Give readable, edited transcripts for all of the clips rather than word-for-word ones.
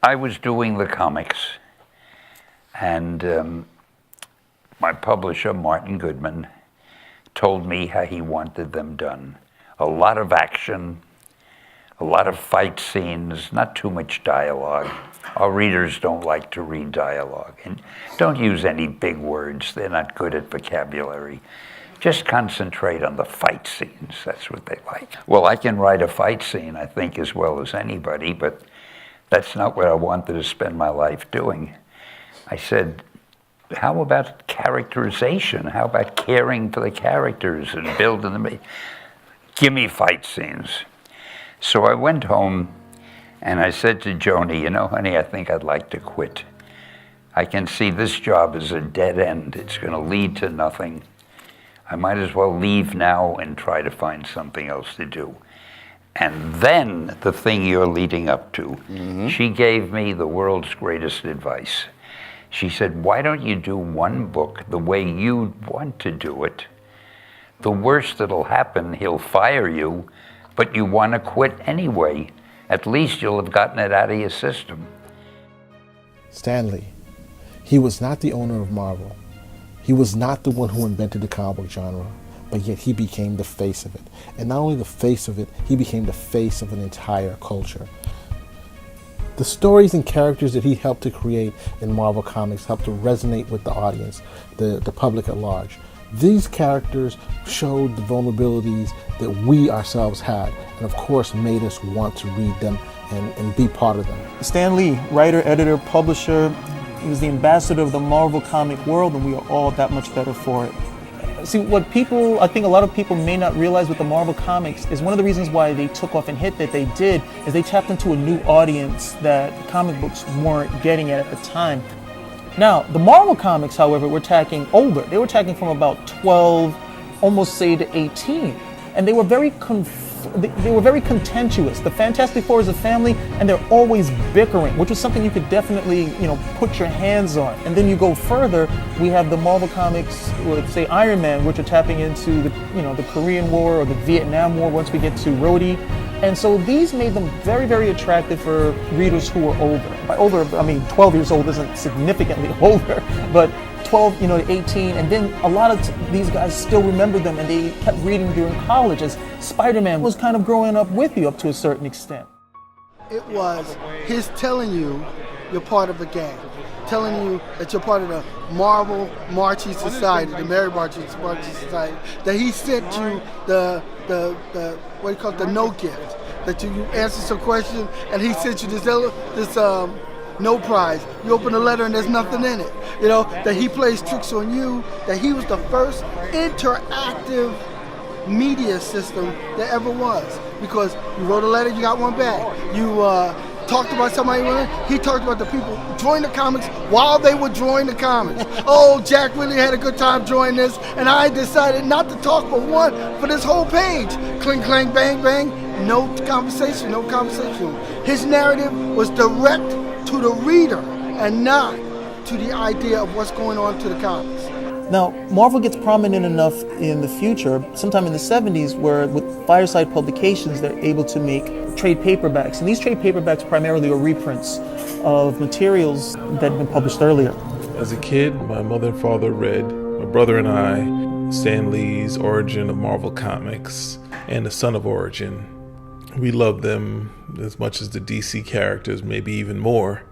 I was doing the comics, and my publisher, Martin Goodman, told me how he wanted them done. A lot of action, a lot of fight scenes, not too much dialogue. Our readers don't like to read dialogue. And don't use any big words. They're not good at vocabulary. Just concentrate on the fight scenes. That's what they like. Well, I can write a fight scene, I think, as well as anybody, but that's not what I wanted to spend my life doing. I said, how about characterization? How about caring for the characters and building them? Give me fight scenes. So I went home and I said to Joni, you know, honey, I think I'd like to quit. I can see this job as a dead end. It's going to lead to nothing. I might as well leave now and try to find something else to do. And then the thing you're leading up to, she gave me the world's greatest advice. She said, why don't you do one book the way you want to do it? The worst that'll happen, he'll fire you, but you want to quit anyway. At least you'll have gotten it out of your system. Stan Lee, he was not the owner of Marvel. He was not the one who invented the comic book genre, but yet he became the face of it. And not only the face of it, he became the face of an entire culture. The stories and characters that he helped to create in Marvel Comics helped to resonate with the audience, the public at large. These characters showed the vulnerabilities that we ourselves had, and of course made us want to read them and be part of them. Stan Lee, writer, editor, publisher, he was the ambassador of the Marvel comic world, and we are all that much better for it. See, what people, I think a lot of people may not realize with the Marvel Comics is one of the reasons why they took off and hit that they did is they tapped into a new audience that comic books weren't getting at the time. Now, the Marvel Comics, however, were attacking older. They were attacking from about 12, almost say to 18. And they were very contentious. The Fantastic Four is a family, and they're always bickering, which was something you could definitely, put your hands on. And then you go further, we have the Marvel Comics with, say, Iron Man, which are tapping into the Korean War or the Vietnam War once we get to Rhodey. And so these made them very, very attractive for readers who were older. By older, I mean 12 years old isn't significantly older, but 12, to 18, and then a lot of these guys still remember them, and they kept reading during college as Spider-Man was kind of growing up with you up to a certain extent. It was his telling you you're part of a gang, telling you that you're part of the Marvel Marching Society, the Mary Marching Society, that he sent you the no gift, that you answered some question, and he sent you this no prize. You open a letter and there's nothing in it. That he plays tricks on you, that he was the first interactive media system there ever was. Because you wrote a letter, you got one back. You talked about somebody, he talked about the people drawing the comics while they were drawing the comics. Oh, Jack really had a good time drawing this, and I decided not to talk for this whole page. Clink, clank, bang, bang. No conversation. His narrative was direct to the reader and not to the idea of what's going on to the comics. Now, Marvel gets prominent enough in the future, sometime in the 70s, where with Fireside Publications, they're able to make trade paperbacks. And these trade paperbacks primarily are reprints of materials that had been published earlier. As a kid, my mother and father read, my brother and I, Stan Lee's Origin of Marvel Comics and The Son of Origin. We loved them as much as the DC characters, maybe even more.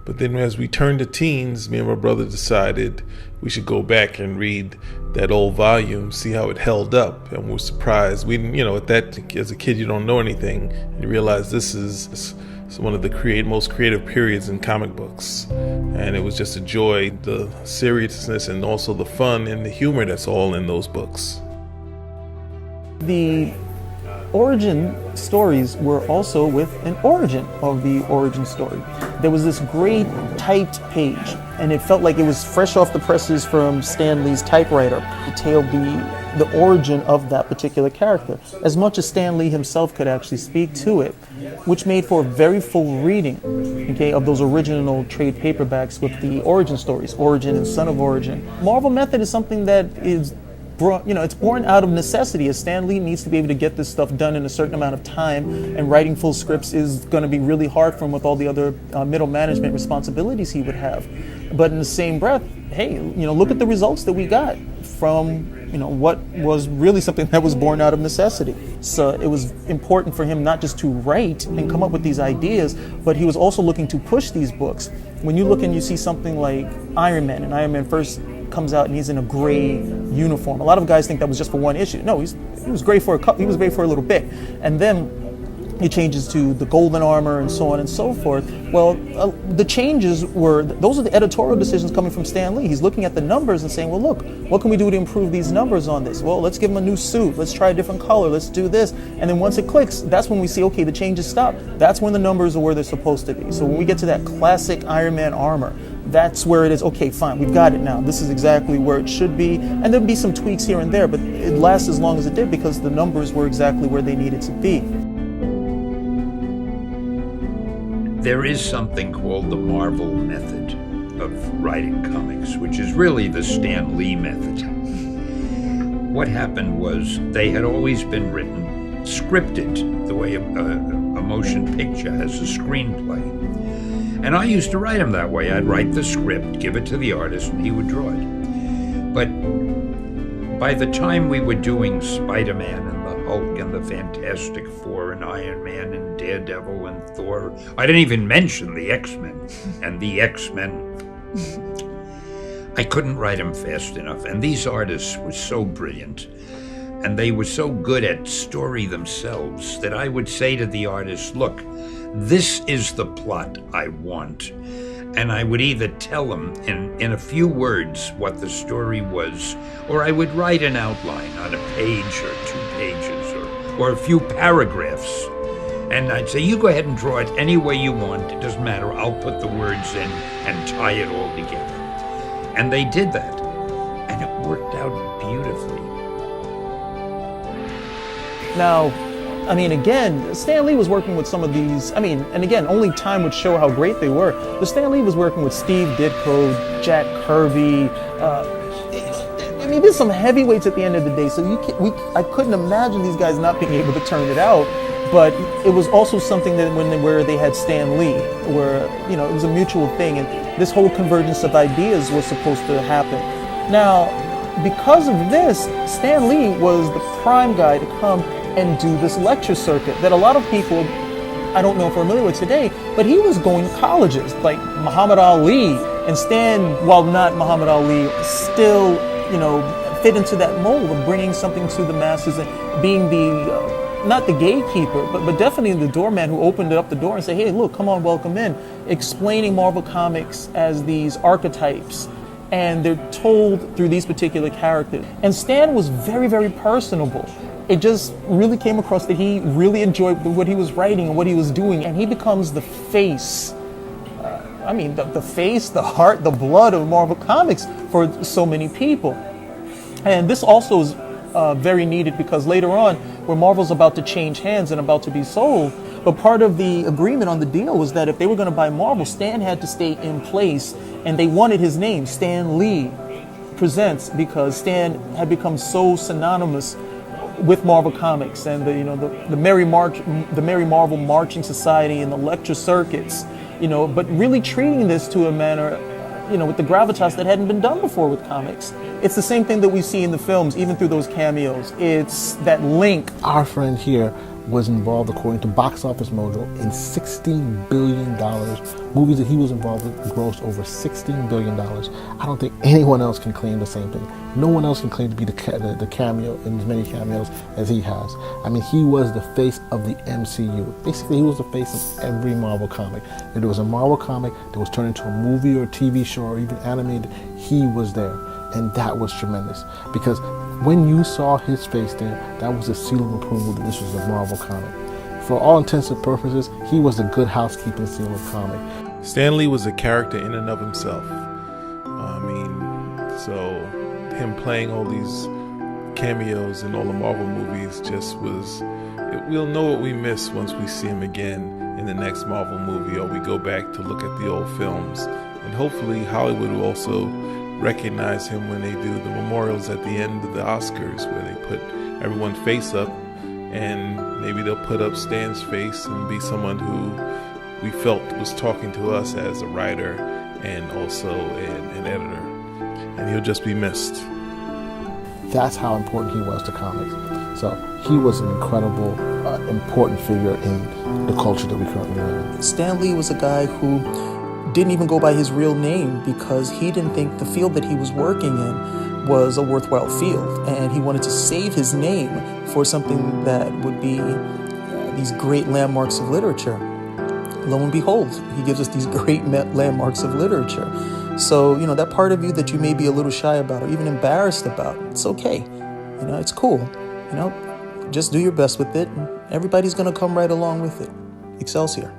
But then as we turned to teens, me and my brother decided we should go back and read that old volume, see how it held up, and we were surprised. We didn't, at that, as a kid, you don't know anything. And you realize this is one of the most creative periods in comic books. And it was just a joy, the seriousness and also the fun and the humor that's all in those books. The origin stories were also with an origin of the origin story. There was this great typed page, and it felt like it was fresh off the presses from Stan Lee's typewriter. It detailed the origin of that particular character, as much as Stan Lee himself could actually speak to it, which made for a very full reading, of those original trade paperbacks with the origin stories, Origin and Son of Origin. Marvel Method is something that is it's born out of necessity. As Stan Lee needs to be able to get this stuff done in a certain amount of time, and writing full scripts is going to be really hard for him with all the other middle management responsibilities he would have. But in the same breath, hey, look at the results that we got from what was really something that was born out of necessity. So it was important for him not just to write and come up with these ideas, but he was also looking to push these books. When you look and you see something like Iron Man, and Iron Man first comes out and he's in a gray uniform. A lot of guys think that was just for one issue. No, he was gray for a little bit, and then he changes to the golden armor and so on and so forth. Well, the changes those are the editorial decisions coming from Stan Lee. He's looking at the numbers and saying, well, look, what can we do to improve these numbers on this? Well, let's give him a new suit. Let's try a different color. Let's do this. And then once it clicks, that's when we see, okay, the changes stop. That's when the numbers are where they're supposed to be. So when we get to that classic Iron Man armor, that's where it is, okay, fine, we've got it now. This is exactly where it should be. And there'll be some tweaks here and there, but it lasts as long as it did because the numbers were exactly where they needed to be. There is something called the Marvel method of writing comics, which is really the Stan Lee method. What happened was they had always been written scripted, the way a motion picture has a screenplay. And I used to write them that way. I'd write the script, give it to the artist, and he would draw it. But by the time we were doing Spider-Man and the Hulk and the Fantastic Four and Iron Man and Daredevil and Thor, I didn't even mention the X-Men and the X-Men. I couldn't write them fast enough. And these artists were so brilliant, and they were so good at story themselves, that I would say to the artist, look, this is the plot I want. And I would either tell them in a few words what the story was, or I would write an outline on a page or 2 pages or a few paragraphs. And I'd say, you go ahead and draw it any way you want. It doesn't matter. I'll put the words in and tie it all together. And they did that. And it worked out beautifully. Now, I mean, again, Stan Lee was working with some of these, and again, only time would show how great they were. But Stan Lee was working with Steve Ditko, Jack Kirby. There's some heavyweights at the end of the day. So I couldn't imagine these guys not being able to turn it out. But it was also something that where they had Stan Lee, where it was a mutual thing, and this whole convergence of ideas was supposed to happen. Now, because of this, Stan Lee was the prime guy to come and do this lecture circuit that a lot of people, I don't know if are familiar with today, but he was going to colleges like Muhammad Ali, and Stan, while not Muhammad Ali, still, fit into that mold of bringing something to the masses and being the, not the gatekeeper, but definitely the doorman who opened up the door and said, hey, look, come on, welcome in, explaining Marvel Comics as these archetypes. And they're told through these particular characters. And Stan was very, very personable. It just really came across that he really enjoyed what he was writing and what he was doing. And he becomes the face, the face, the heart, the blood of Marvel Comics for so many people. And this also is very needed because later on, where Marvel's about to change hands and about to be sold, but part of the agreement on the deal was that if they were going to buy Marvel, Stan had to stay in place, and they wanted his name, Stan Lee Presents, because Stan had become so synonymous with Marvel Comics and the Merry Marvel Marching Society and the lecture circuits, but really treating this to a manner, with the gravitas that hadn't been done before with comics. It's the same thing that we see in the films, even through those cameos. It's that link. Our friend here was involved, according to Box Office Mojo, in $16 billion. Movies that he was involved with grossed over $16 billion. I don't think anyone else can claim the same thing. No one else can claim to be the cameo in as many cameos as he has. He was the face of the MCU. Basically, he was the face of every Marvel comic. If there was a Marvel comic that was turned into a movie or a TV show or even animated, he was there. And that was tremendous, because when you saw his face there, that was a seal of approval that this was a Marvel comic. For all intents and purposes, he was the good housekeeping seal of comic. Stan Lee was a character in and of himself. So him playing all these cameos in all the Marvel movies we'll know what we miss once we see him again in the next Marvel movie, or we go back to look at the old films. And hopefully Hollywood will also recognize him when they do the memorials at the end of the Oscars, where they put everyone face up, and maybe they'll put up Stan's face and be someone who we felt was talking to us as a writer and also an editor. And he'll just be missed. That's how important he was to comics. So he was an incredible, important figure in the culture that we currently live in. Stan Lee was a guy who didn't even go by his real name because he didn't think the field that he was working in was a worthwhile field, and he wanted to save his name for something that would be these great landmarks of literature. Lo and behold, he gives us these great landmarks of literature. So, that part of you that you may be a little shy about or even embarrassed about, it's okay. It's cool. Just do your best with it, and everybody's going to come right along with it. Excelsior.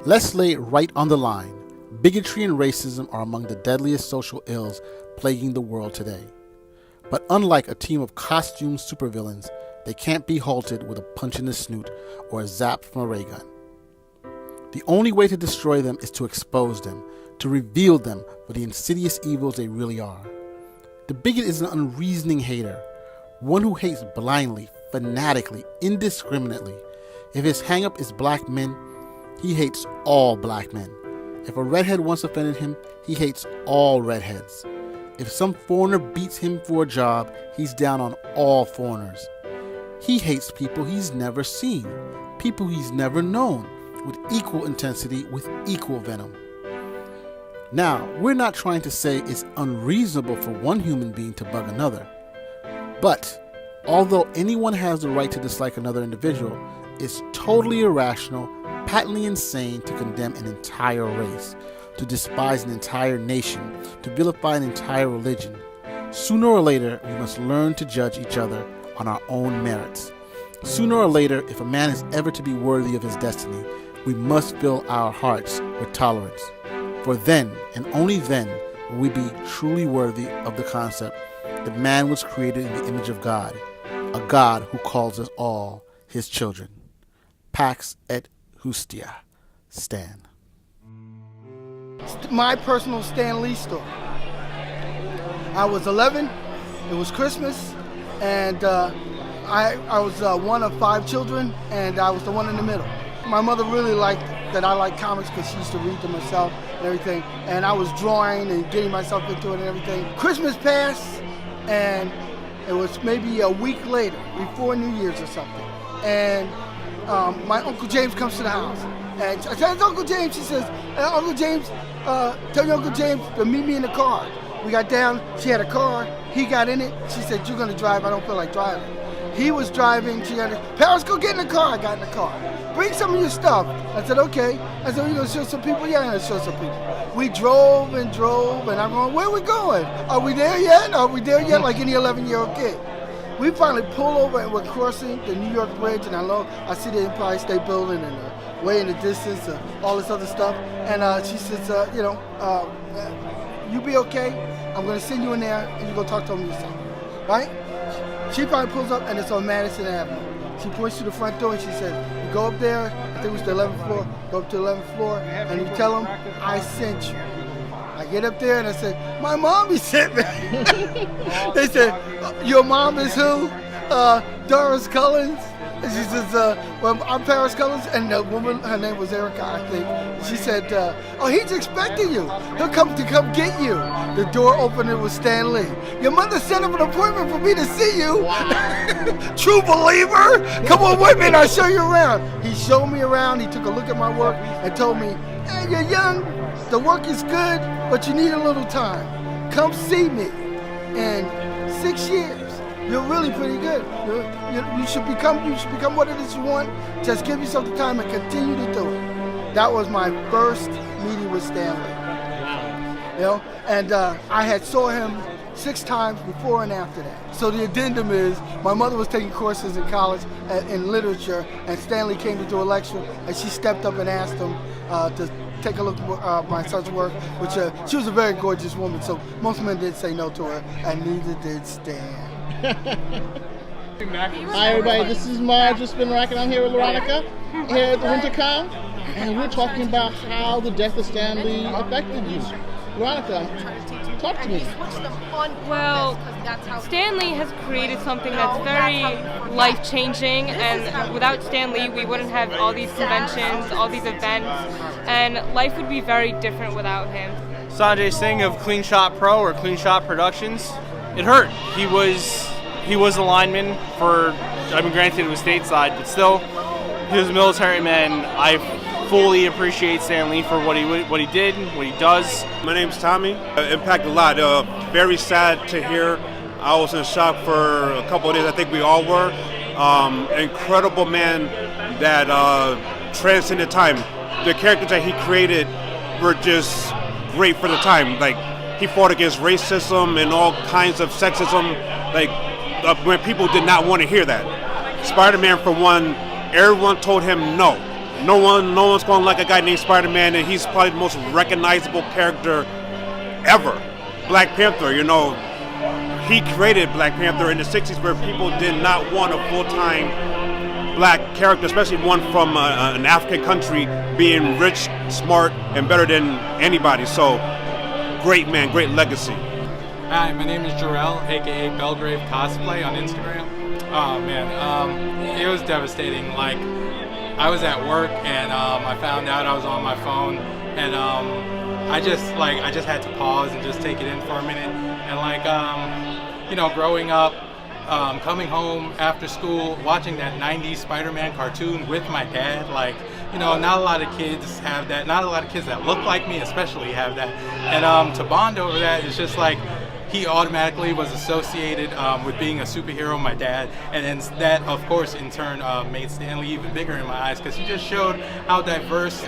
Let's lay it right on the line. Bigotry and racism are among the deadliest social ills plaguing the world today. But unlike a team of costumed supervillains, they can't be halted with a punch in the snoot or a zap from a ray gun. The only way to destroy them is to expose them, to reveal them for the insidious evils they really are. The bigot is an unreasoning hater, one who hates blindly, fanatically, indiscriminately. If his hang-up is black men, he hates all black men. If a redhead once offended him, he hates all redheads. If some foreigner beats him for a job, he's down on all foreigners. He hates people he's never seen, people he's never known, with equal intensity, with equal venom. Now, we're not trying to say it's unreasonable for one human being to bug another. But, although anyone has the right to dislike another individual, it's totally irrational, patently insane to condemn an entire race, to despise an entire nation, to vilify an entire religion. Sooner or later, we must learn to judge each other on our own merits. Sooner or later, if a man is ever to be worthy of his destiny, we must fill our hearts with tolerance. For then, and only then, will we be truly worthy of the concept that man was created in the image of God, a God who calls us all his children. Pax et Hustia. Stan. My personal Stan Lee story. I was 11. It was Christmas, and I was one of 5 children, and I was the one in the middle. My mother really liked that I liked comics because she used to read them herself and everything, and I was drawing and getting myself into it and everything. Christmas passed, and it was maybe a week later, before New Year's or something, and my Uncle James comes to the house. And I said, Uncle James. She says, Uncle James, tell your Uncle James to meet me in the car. We got down, she had a car, he got in it. She said, you're gonna drive, I don't feel like driving. He was driving, she had Paris, go get in the car. I got in the car. Bring some of your stuff. I said, okay. I said, you gonna show some people? Yeah, I'm gonna show some people. We drove, and I'm going, where are we going? Are we there yet? Like any 11-year-old kid. We finally pull over and we're crossing the New York Bridge, and I see the Empire State Building and way in the distance, all this other stuff. And she says, you be okay? I'm gonna send you in there and you go talk to them yourself, right? She finally pulls up and it's on Madison Avenue. She points to the front door and she says, you go up there, I think it was the 11th floor, go up to the 11th floor and you tell them I sent you. I get up there and I said, my mommy sent me. They said, your mom is who? Doris Cullins. And she says, well, I'm Paris Cullins, and the woman, her name was Erica, I think. She said, oh, he's expecting you. He'll come get you. The door opened, it was Stan Lee. Your mother set up an appointment for me to see you. True believer. Come on with me and I'll show you around. He showed me around, he took a look at my work and told me, hey, you're young, the work is good, but you need a little time. Come see me. In 6 years. You're really pretty good. You should become what it is you want. Just give yourself the time and continue to do it. That was my first meeting with Stan Lee. You know, and I had saw him 6 times before and after that. So the addendum is, my mother was taking courses in college in literature, and Stan Lee came to do a lecture, and she stepped up and asked him to take a look at my son's work, which she was a very gorgeous woman, so most men did say no to her, and neither did Stan. Hi everybody, this is Marge with Spin Racket. I'm here with Veronica here at the WinterCon, and we're talking about how the death of Stan Lee affected you. Veronica, talk to me. Well, Stan Lee has created something that's very life-changing, and without Stan Lee, we wouldn't have all these conventions, all these events, and life would be very different without him. Sanjay Singh of Clean Shot Pro or Clean Shot Productions. It hurt. He was a lineman for, I mean, granted it was stateside, but still, he was a military man. I fully appreciate Stan Lee for what he did, what he does. My name's Tommy. It impacted a lot. Very sad to hear. I was in shock for a couple of days. I think we all were. Incredible man that transcended time. The characters that he created were just great for the time. Like, he fought against racism and all kinds of sexism. Like, when people did not want to hear that. Spider-Man, for one, everyone told him no. No one's going to like a guy named Spider-Man, and he's probably the most recognizable character ever. Black Panther, you know, he created Black Panther in the 60s where people did not want a full-time black character, especially one from an African country, being rich, smart, and better than anybody. So, great man, great legacy. Hi, my name is Jarrell, aka Belgrave Cosplay on Instagram. Oh man, it was devastating. Like, I was at work and I found out I was on my phone, and I just had to pause and just take it in for a minute. And you know, growing up, coming home after school, watching that 90s Spider-Man cartoon with my dad, like, you know, not a lot of kids have that. Not a lot of kids that look like me especially have that. And to bond over that, it's just like, he automatically was associated with being a superhero, my dad, and then that, of course, in turn made Stan Lee even bigger in my eyes, because he just showed how diverse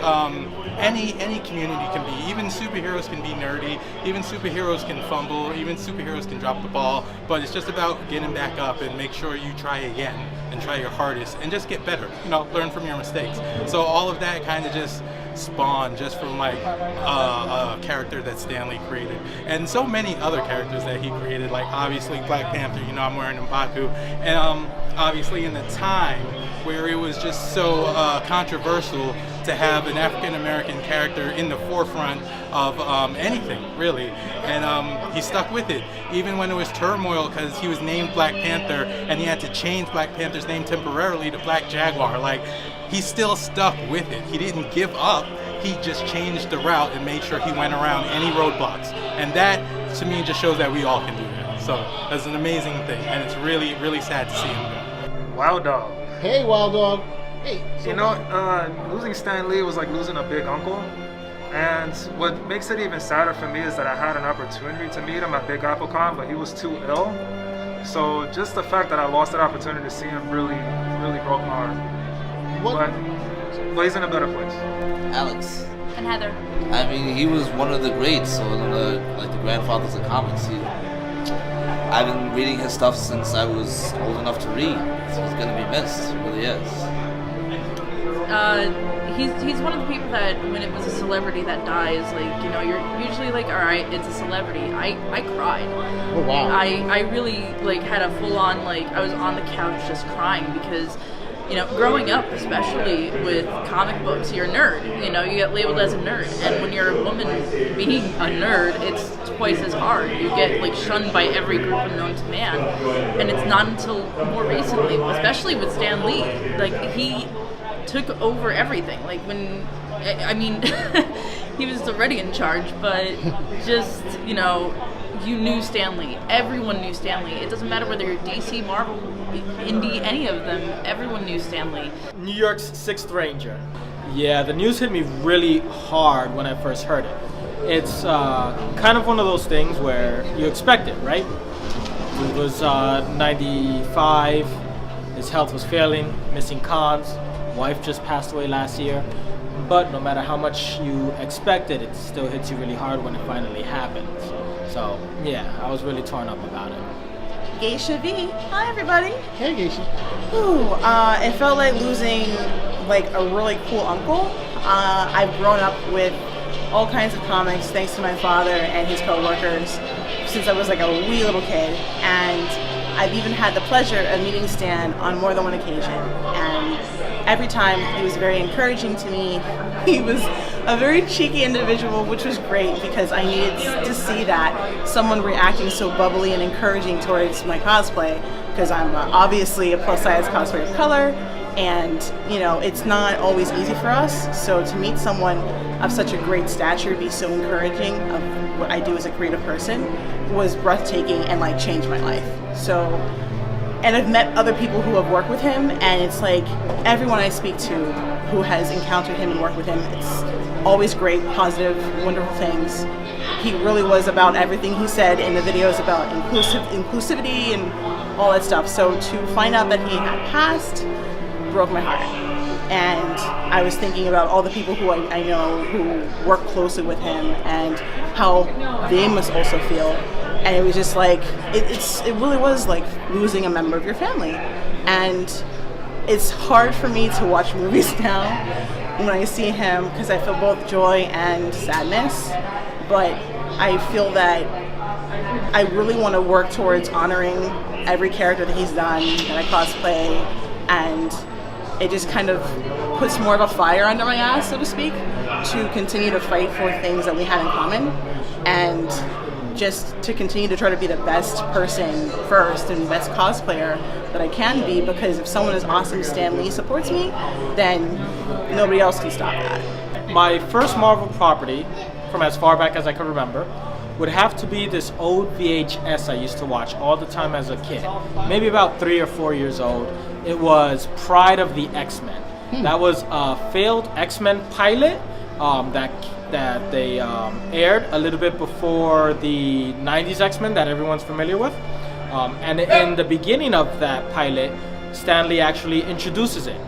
any community can be. Even superheroes can be nerdy, even superheroes can fumble, even superheroes can drop the ball, but it's just about getting back up and make sure you try again and try your hardest and just get better, you know, learn from your mistakes. So all of that kind of just spawned just from like a character that Stan Lee created, and so many other characters that he created, like obviously Black Panther, you know, I'm wearing M'Baku, and obviously in the time where it was just so controversial to have an African American character in the forefront of anything, really. And he stuck with it, even when it was turmoil, because he was named Black Panther and he had to change Black Panther's name temporarily to Black Jaguar. Like, he still stuck with it. He didn't give up. He just changed the route and made sure he went around any roadblocks. And that, to me, just shows that we all can do that. So that's an amazing thing, and it's really, really sad to see him go. Wild Dog. Hey, Wild Dog. Hey. You know, losing Stan Lee was like losing a big uncle. And what makes it even sadder for me is that I had an opportunity to meet him at Big Apple Con, but he was too ill. So just the fact that I lost that opportunity to see him really, really broke my heart. But he's in a better place. Alex. And Heather. I mean, he was one of the greats, so like the grandfathers of comics. I've been reading his stuff since I was old enough to read. So he's gonna be missed. He really is. He's one of the people that when it was a celebrity that dies, like, you know, you're usually like, all right, it's a celebrity. I cried. Oh wow. I really like had a full on, like, I was on the couch just crying because, you know, growing up, especially with comic books, you're a nerd. You know, you get labeled as a nerd. And when you're a woman being a nerd, it's twice as hard. You get, like, shunned by every group known to man. And it's not until more recently, especially with Stan Lee, like, he took over everything. Like, when, I mean, he was already in charge, but just, you know, you knew Stan Lee. Everyone knew Stan Lee. It doesn't matter whether you're DC, Marvel, Indie, any of them. Everyone knew Stan Lee. New York's Sixth Ranger. Yeah, the news hit me really hard when I first heard it. It's kind of one of those things where you expect it, right? He was 95, his health was failing, missing cons, wife just passed away last year. But no matter how much you expect it, it still hits you really hard when it finally happens. So, yeah, I was really torn up about it. Geisha V. Hi, everybody. Hey, Geisha. Ooh, it felt like losing, like, a really cool uncle. I've grown up with all kinds of comics thanks to my father and his co-workers since I was like a wee little kid. And I've even had the pleasure of meeting Stan on more than one occasion. And every time he was very encouraging to me. He was a very cheeky individual, which was great because I needed to see that, someone reacting so bubbly and encouraging towards my cosplay, because I'm obviously a plus size cosplayer of color, and you know, it's not always easy for us. So to meet someone of such a great stature be so encouraging of what I do as a creative person was breathtaking and like changed my life. So, and I've met other people who have worked with him, and it's like everyone I speak to who has encountered him and worked with him, it's always great, positive, wonderful things. He really was about everything he said in the videos about inclusivity and all that stuff. So to find out that he had passed broke my heart. And I was thinking about all the people who I know who work closely with him and how they must also feel. And it was just like, it really was like losing a member of your family. And it's hard for me to watch movies now when I see him because I feel both joy and sadness. But I feel that I really want to work towards honoring every character that he's done, that I cosplay, and it just kind of puts more of a fire under my ass, so to speak, to continue to fight for things that we had in common, and just to continue to try to be the best person first and best cosplayer that I can be, because if someone as awesome as Stan Lee supports me, then nobody else can stop that. My first Marvel property, from as far back as I could remember, would have to be this old VHS I used to watch all the time as a kid, maybe about 3 or 4 years old. It was Pride of the X-Men. That was a failed X-Men pilot that they aired a little bit before the 90s X-Men that everyone's familiar with. And in the beginning of that pilot, Stan Lee actually introduces it.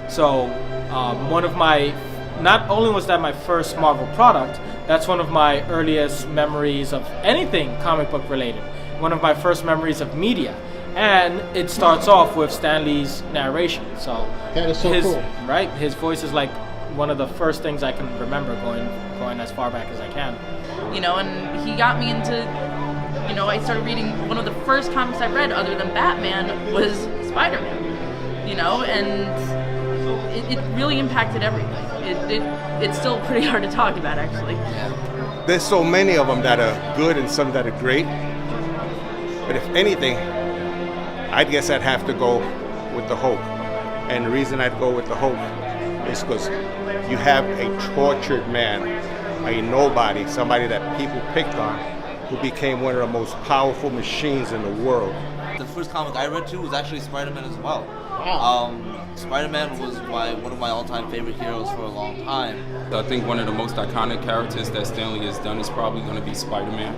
So not only was that my first Marvel product, that's one of my earliest memories of anything comic book related. One of my first memories of media. And it starts off with Stan Lee's narration. So that is so cool. Right? His voice is like one of the first things I can remember going as far back as I can. You know, and he got me into, you know, I started reading, one of the first comics I read other than Batman was Spider-Man. You know, and it really impacted everything. It's still pretty hard to talk about, actually. There's so many of them that are good and some that are great. But if anything, I guess I'd have to go with the Hulk. And the reason I'd go with the Hulk is because you have a tortured man, a nobody, somebody that people picked on, who became one of the most powerful machines in the world. The first comic I read too was actually Spider-Man as well. Wow. Spider-Man was one of my all-time favorite heroes for a long time. I think one of the most iconic characters that Stan Lee has done is probably going to be Spider-Man.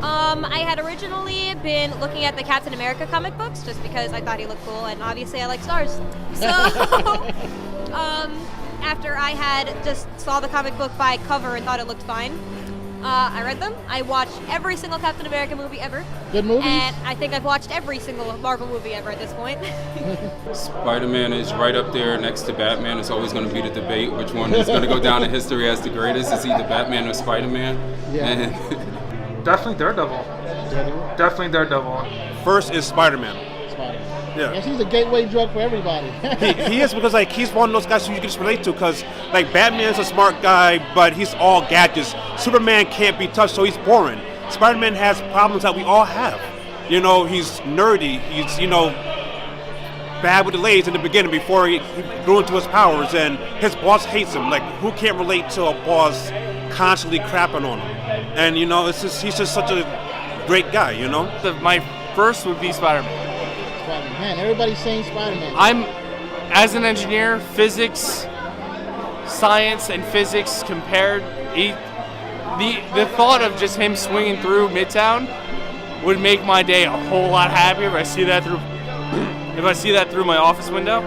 I had originally been looking at the Captain America comic books just because I thought he looked cool, and obviously I like stars. So, after I had just saw the comic book by cover and thought it looked fine, I read them. I watched every single Captain America movie ever. Good movies? And I think I've watched every single Marvel movie ever at this point. Spider-Man is right up there next to Batman. It's always going to be the debate which one is going to go down in history as the greatest. Is either Batman or Spider-Man. Yeah. Definitely Daredevil. Definitely Daredevil. First is Spider-Man. Yeah. Yes, he's a gateway drug for everybody. he is, because like he's one of those guys who you can just relate to, because like Batman's a smart guy, but he's all gadgets. Superman can't be touched, so he's boring. Spider-Man has problems that we all have. You know, he's nerdy. He's, you know, bad with the ladies in the beginning before he grew into his powers, and his boss hates him. Like, who can't relate to a boss constantly crapping on him? And you know, he's just such a great guy. You know. My first would be Spider-Man. Man, everybody's saying Spider-Man. As an engineer, physics, science, and physics compared, the thought of just him swinging through Midtown would make my day a whole lot happier if I see that through my office window.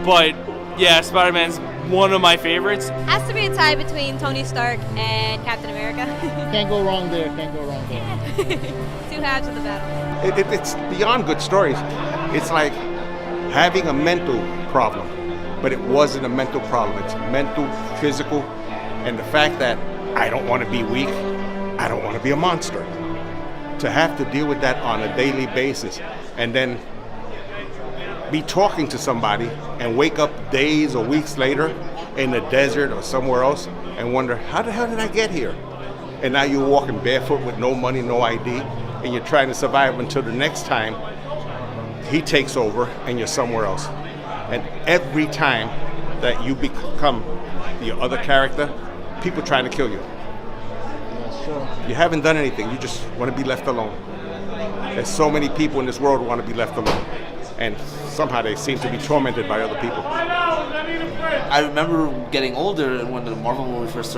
But yeah, Spider-Man's one of my favorites. Has to be a tie between Tony Stark and Captain America. Can't go wrong there. Two halves of the battle. It's beyond good stories. It's like having a mental problem, but it wasn't a mental problem. It's mental, physical, And the fact that I don't want to be weak, I don't want to be a monster. To have to deal with that on a daily basis and then be talking to somebody and wake up days or weeks later in the desert or somewhere else and wonder, how the hell did I get here? And now you're walking barefoot with no money, no ID, and you're trying to survive until the next time he takes over and you're somewhere else. And every time that you become your other character, people trying to kill you. You haven't done anything, you just want to be left alone. There's so many people in this world who want to be left alone. And somehow they seem to be tormented by other people. I remember getting older and when the Marvel movie first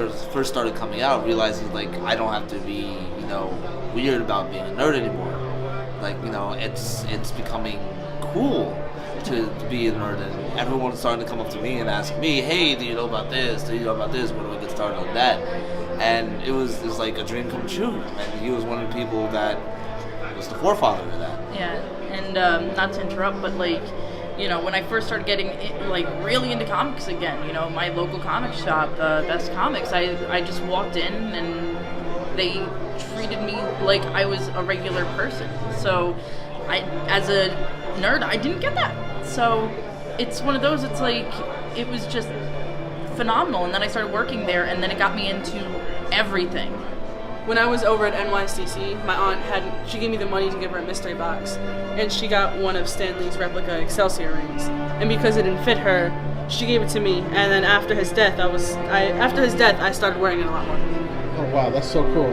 started coming out, realizing like I don't have to be, weird about being a nerd anymore. Like, it's becoming cool to be a nerd, and everyone's starting to come up to me and ask me, hey, do you know about this? Do you know about this? Where do I get started on that? And it was like a dream come true. And he was one of the people that was the forefather of that. Yeah, and not to interrupt, but when I first started getting really into comics again, my local comic shop, Best Comics, I just walked in and they treated me like I was a regular person. So as a nerd, I didn't get that. So it's one of those, it's like, it was just phenomenal. And then I started working there, and then it got me into everything. When I was over at NYCC, my aunt she gave me the money to give her a mystery box, and she got one of Stan Lee's replica Excelsior rings. And because it didn't fit her, she gave it to me. And then after his death, I started wearing it a lot more. Oh wow, that's so cool.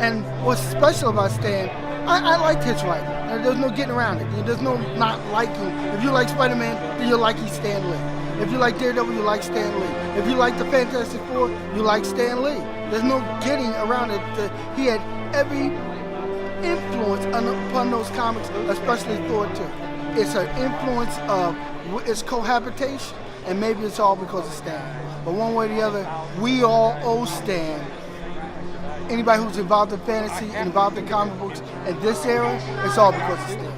And what's special about Stan, I liked his writing. There's no getting around it. There's no not liking. If you like Spider-Man, then you're liking Stan Lee. If you like Daredevil, you like Stan Lee. If you like the Fantastic Four, you like Stan Lee. There's no getting around it. He had every influence upon those comics, especially Thor 2. It's an influence of its cohabitation, and maybe it's all because of Stan. But one way or the other, we all owe Stan. Anybody who's involved in fantasy and involved in comic books in this era, it's all because of Stan.